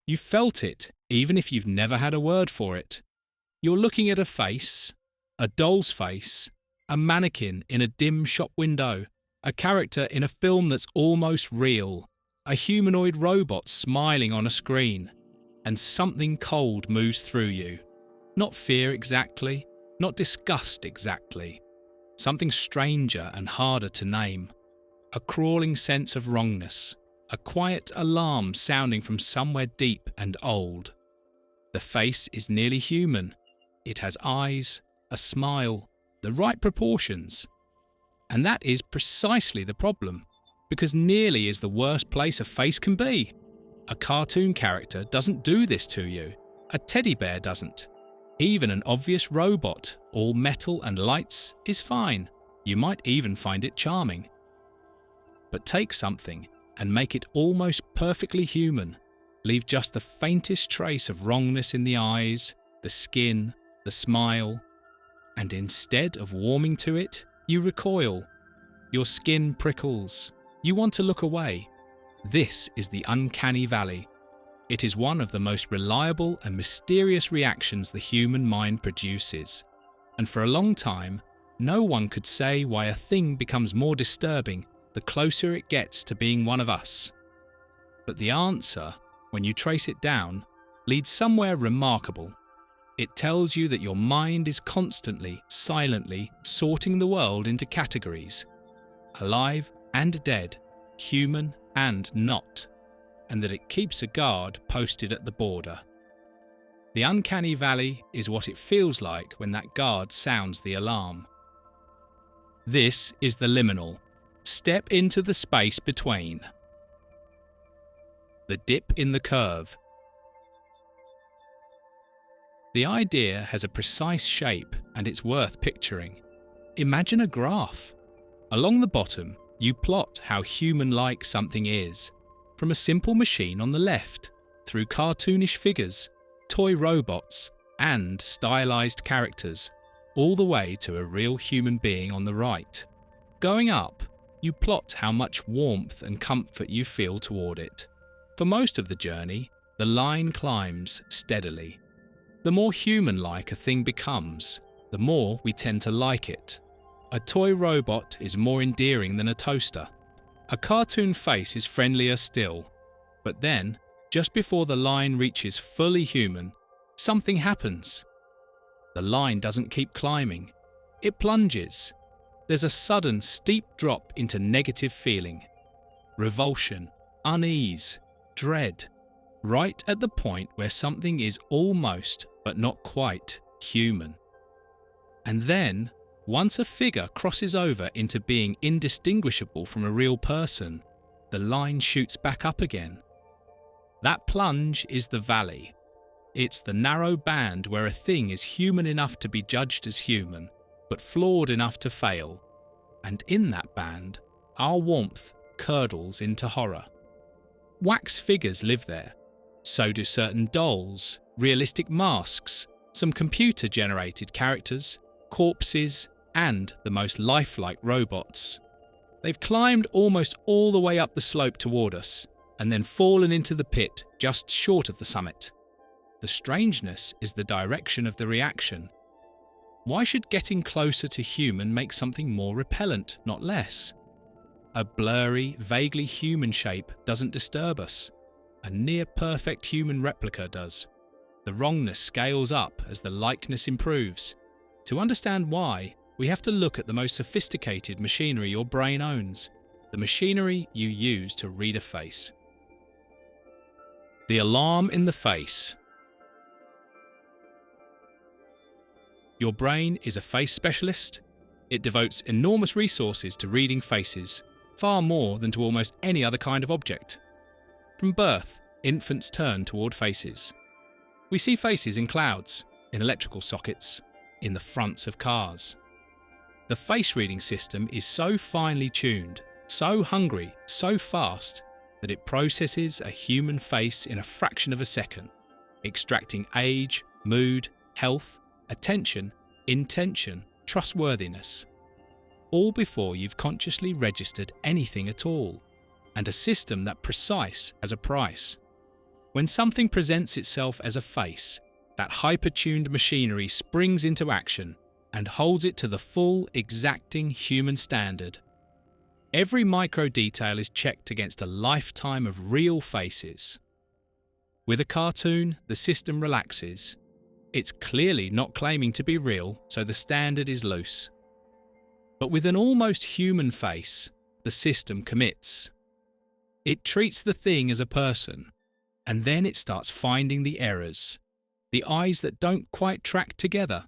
You felt it, even if you've never had a word for it. You're looking at a face, a doll's face, a mannequin in a dim shop window, a character in a film that's almost real, a humanoid robot smiling on a screen, and something cold moves through you. Not fear exactly, not disgust exactly. Something stranger and harder to name. A crawling sense of wrongness, a quiet alarm sounding from somewhere deep and old. The face is nearly human. It has eyes, a smile, the right proportions. And that is precisely the problem, because nearly is the worst place a face can be. A cartoon character doesn't do this to you. A teddy bear doesn't. Even an obvious robot, all metal and lights, is fine. You might even find it charming. But take something and make it almost perfectly human. Leave just the faintest trace of wrongness in the eyes, the skin, the smile, and instead of warming to it, you recoil. Your skin prickles. You want to look away. This is the uncanny valley. It is one of the most reliable and mysterious reactions the human mind produces. And for a long time, no one could say why a thing becomes more disturbing the closer it gets to being one of us. But the answer, when you trace it down, leads somewhere remarkable. It tells you that your mind is constantly, silently sorting the world into categories: alive and dead, human and not, and that it keeps a guard posted at the border. The uncanny valley is what it feels like when that guard sounds the alarm. This is the liminal. Step into the space between. The dip in the curve. The idea has a precise shape and it's worth picturing. Imagine a graph. Along the bottom, you plot how human-like something is, from a simple machine on the left, through cartoonish figures, toy robots, and stylized characters, all the way to a real human being on the right. Going up, you plot how much warmth and comfort you feel toward it. For most of the journey, the line climbs steadily. The more human-like a thing becomes, the more we tend to like it. A toy robot is more endearing than a toaster. A cartoon face is friendlier still. But then, just before the line reaches fully human, something happens. The line doesn't keep climbing. It plunges. There's a sudden, steep drop into negative feeling. Revulsion, unease, dread. Right at the point where something is almost, but not quite, human. And then, once a figure crosses over into being indistinguishable from a real person, the line shoots back up again. That plunge is the valley. It's the narrow band where a thing is human enough to be judged as human, but flawed enough to fail. And in that band, our warmth curdles into horror. Wax figures live there. So do certain dolls, realistic masks, some computer-generated characters, corpses, and the most lifelike robots. They've climbed almost all the way up the slope toward us, and then fallen into the pit just short of the summit. The strangeness is the direction of the reaction. Why should getting closer to human make something more repellent, not less? A blurry, vaguely human shape doesn't disturb us. A near-perfect human replica does. The wrongness scales up as the likeness improves. To understand why, we have to look at the most sophisticated machinery your brain owns, the machinery you use to read a face. The alarm in the face. Your brain is a face specialist. It devotes enormous resources to reading faces, far more than to almost any other kind of object. From birth, infants turn toward faces. We see faces in clouds, in electrical sockets, in the fronts of cars. The face-reading system is so finely tuned, so hungry, so fast, that it processes a human face in a fraction of a second, extracting age, mood, health, attention, intention, trustworthiness, all before you've consciously registered anything at all, and a system that precise has a price. When something presents itself as a face, that hyper-tuned machinery springs into action and holds it to the full, exacting human standard. Every micro detail is checked against a lifetime of real faces. With a cartoon, the system relaxes. It's clearly not claiming to be real, so the standard is loose. But with an almost human face, the system commits. It treats the thing as a person, and then it starts finding the errors. The eyes that don't quite track together,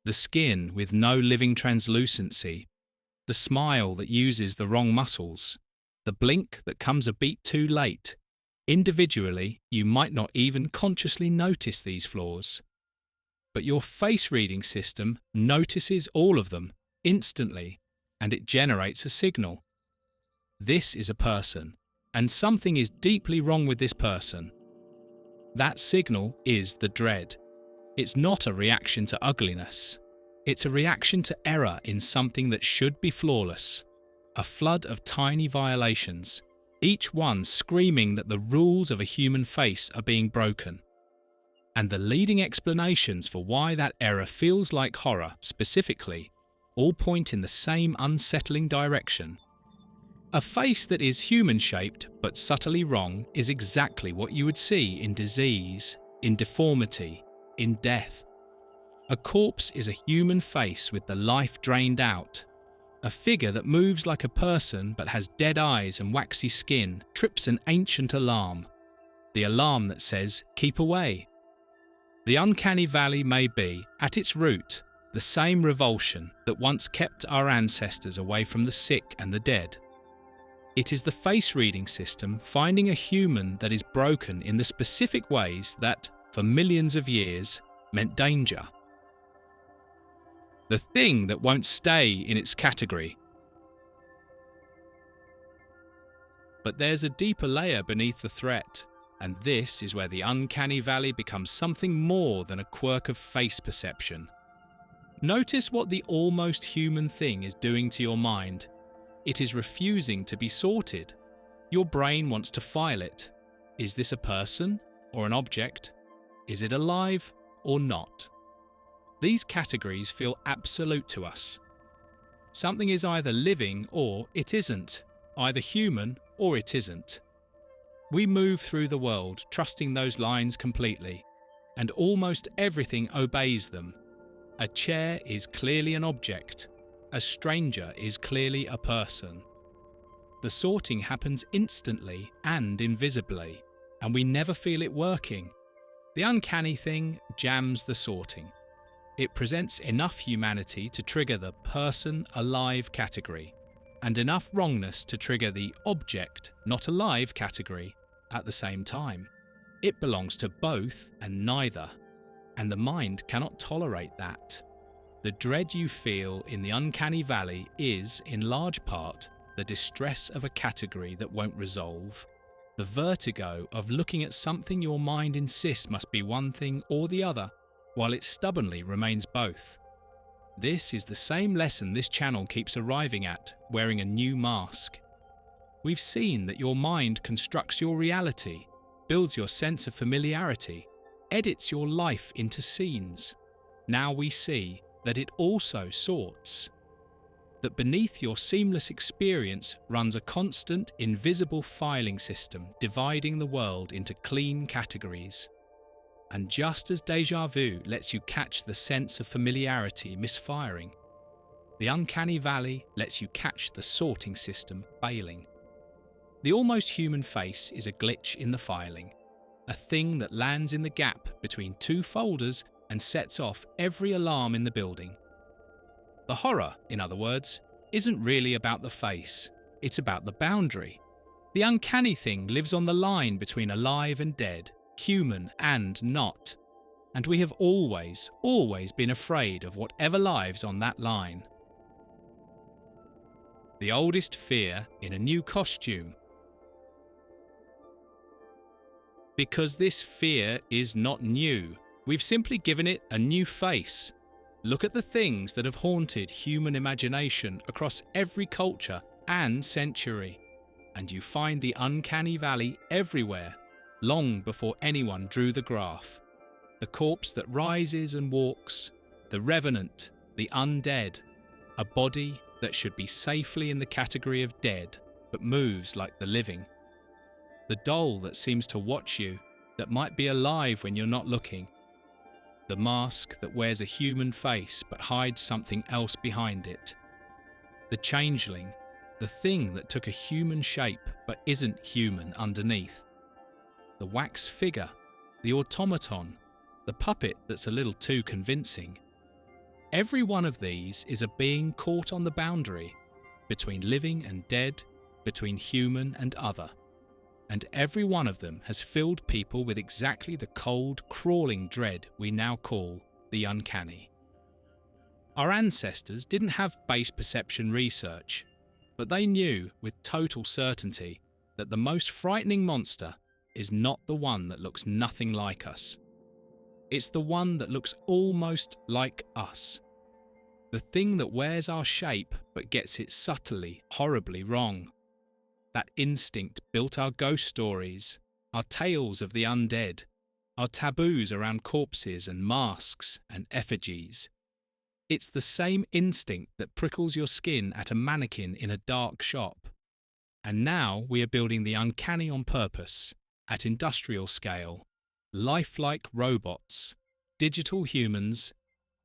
the skin with no living translucency, the smile that uses the wrong muscles, the blink that comes a beat too late. Individually, you might not even consciously notice these flaws. But your face-reading system notices all of them instantly, and it generates a signal. This is a person, and something is deeply wrong with this person. That signal is the dread. It's not a reaction to ugliness. It's a reaction to error in something that should be flawless. A flood of tiny violations, each one screaming that the rules of a human face are being broken. And the leading explanations for why that error feels like horror, specifically, all point in the same unsettling direction. A face that is human-shaped but subtly wrong is exactly what you would see in disease, in deformity, in death. A corpse is a human face with the life drained out. A figure that moves like a person but has dead eyes and waxy skin trips an ancient alarm. The alarm that says, "Keep away." The uncanny valley may be, at its root, the same revulsion that once kept our ancestors away from the sick and the dead. It is the face-reading system finding a human that is broken in the specific ways that, for millions of years, meant danger. The thing that won't stay in its category. But there's a deeper layer beneath the threat, and this is where the uncanny valley becomes something more than a quirk of face perception. Notice what the almost human thing is doing to your mind. It is refusing to be sorted. Your brain wants to file it. Is this a person or an object? Is it alive or not? These categories feel absolute to us. Something is either living or it isn't, either human or it isn't. We move through the world trusting those lines completely, and almost everything obeys them. A chair is clearly an object. A stranger is clearly a person. The sorting happens instantly and invisibly, and we never feel it working. The uncanny thing jams the sorting. It presents enough humanity to trigger the person alive category, and enough wrongness to trigger the object not alive category at the same time. It belongs to both and neither, and the mind cannot tolerate that. The dread you feel in the uncanny valley is, in large part, the distress of a category that won't resolve, the vertigo of looking at something your mind insists must be one thing or the other, while it stubbornly remains both. This is the same lesson this channel keeps arriving at, wearing a new mask. We've seen that your mind constructs your reality, builds your sense of familiarity, edits your life into scenes. Now we see that it also sorts. That beneath your seamless experience runs a constant, invisible filing system dividing the world into clean categories. And just as déjà vu lets you catch the sense of familiarity misfiring, the uncanny valley lets you catch the sorting system failing. The almost human face is a glitch in the filing, a thing that lands in the gap between two folders and sets off every alarm in the building. The horror, in other words, isn't really about the face, it's about the boundary. The uncanny thing lives on the line between alive and dead, human and not. And we have always been afraid of whatever lives on that line. The oldest fear in a new costume. Because this fear is not new, we've simply given it a new face. Look at the things that have haunted human imagination across every culture and century, and you find the uncanny valley everywhere. long before anyone drew the graph. The corpse that rises and walks, the revenant, the undead, a body that should be safely in the category of dead, but moves like the living. The doll that seems to watch you, that might be alive when you're not looking. The mask that wears a human face but hides something else behind it. The changeling, the thing that took a human shape but isn't human underneath. The wax figure, the automaton, the puppet that's a little too convincing. Every one of these is a being caught on the boundary between living and dead, between human and other. And every one of them has filled people with exactly the cold, crawling dread we now call the uncanny. Our ancestors didn't have base perception research, but they knew with total certainty that the most frightening monster is not the one that looks nothing like us. It's the one that looks almost like us. The thing that wears our shape but gets it subtly, horribly wrong. That instinct built our ghost stories, our tales of the undead, our taboos around corpses and masks and effigies. It's the same instinct that prickles your skin at a mannequin in a dark shop. And now we are building the uncanny on purpose, at industrial scale, lifelike robots, digital humans,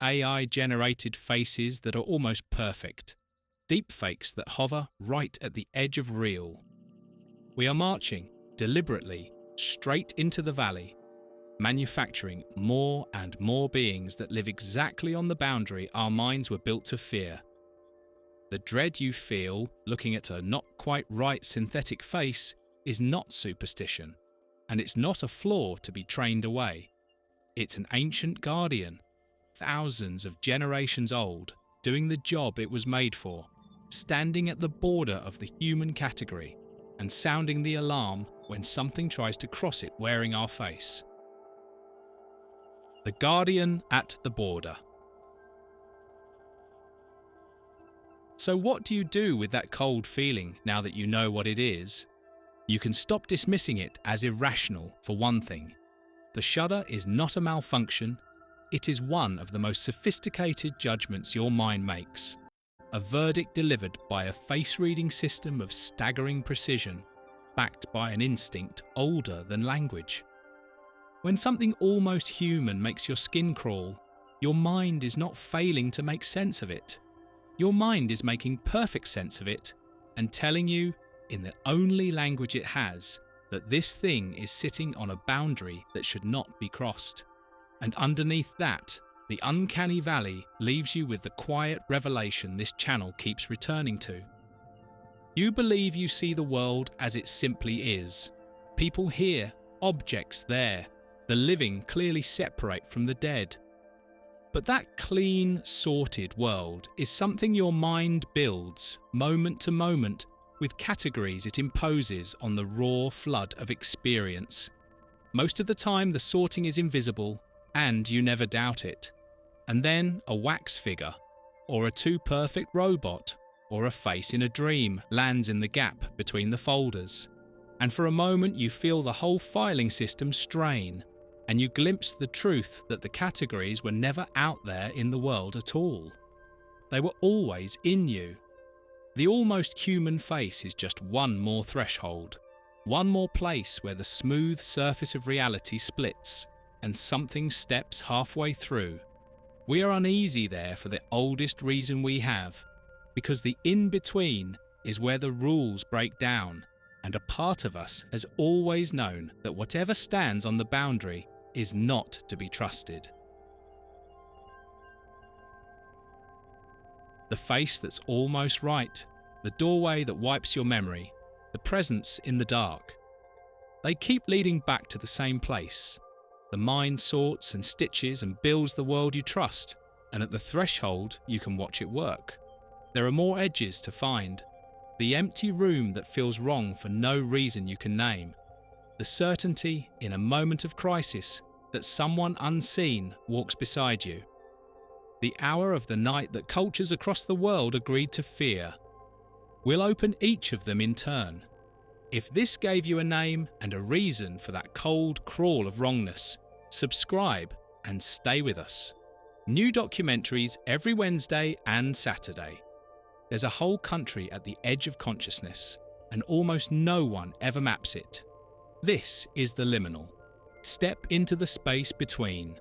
AI-generated faces that are almost perfect, deepfakes that hover right at the edge of real. We are marching, deliberately, straight into the valley, manufacturing more and more beings that live exactly on the boundary our minds were built to fear. The dread you feel looking at a not quite right synthetic face is not superstition, and it's not a flaw to be trained away. It's an ancient guardian, thousands of generations old, doing the job it was made for, standing at the border of the human category and sounding the alarm when something tries to cross it wearing our face. The Guardian at the border. So what do you do with that cold feeling now that you know what it is? You can stop dismissing it as irrational, for one thing. The shudder is not a malfunction, it is one of the most sophisticated judgments your mind makes. A verdict delivered by a face-reading system of staggering precision, backed by an instinct older than language. When something almost human makes your skin crawl, your mind is not failing to make sense of it. Your mind is making perfect sense of it and telling you, in the only language it has, that this thing is sitting on a boundary that should not be crossed. And underneath that, the uncanny valley leaves you with the quiet revelation this channel keeps returning to. You believe you see the world as it simply is. People here, objects there, the living clearly separate from the dead. But that clean, sorted world is something your mind builds, moment to moment, with categories it imposes on the raw flood of experience. Most of the time the sorting is invisible, and you never doubt it. And then a wax figure, or a too-perfect robot, or a face in a dream lands in the gap between the folders. And for a moment you feel the whole filing system strain, and you glimpse the truth that the categories were never out there in the world at all. They were always in you. The almost human face is just one more threshold, one more place where the smooth surface of reality splits, and something steps halfway through. We are uneasy there for the oldest reason we have, because the in-between is where the rules break down, and a part of us has always known that whatever stands on the boundary is not to be trusted. The face that's almost right, the doorway that wipes your memory, the presence in the dark. They keep leading back to the same place. The mind sorts and stitches and builds the world you trust, and at the threshold you can watch it work. There are more edges to find. The empty room that feels wrong for no reason you can name. The certainty, in a moment of crisis, that someone unseen walks beside you. The hour of the night that cultures across the world agreed to fear. We'll open each of them in turn. If this gave you a name and a reason for that cold crawl of wrongness, subscribe and stay with us. New documentaries every Wednesday and Saturday. There's a whole country at the edge of consciousness, and almost no one ever maps it. This is TheLiminal. Step into the space between.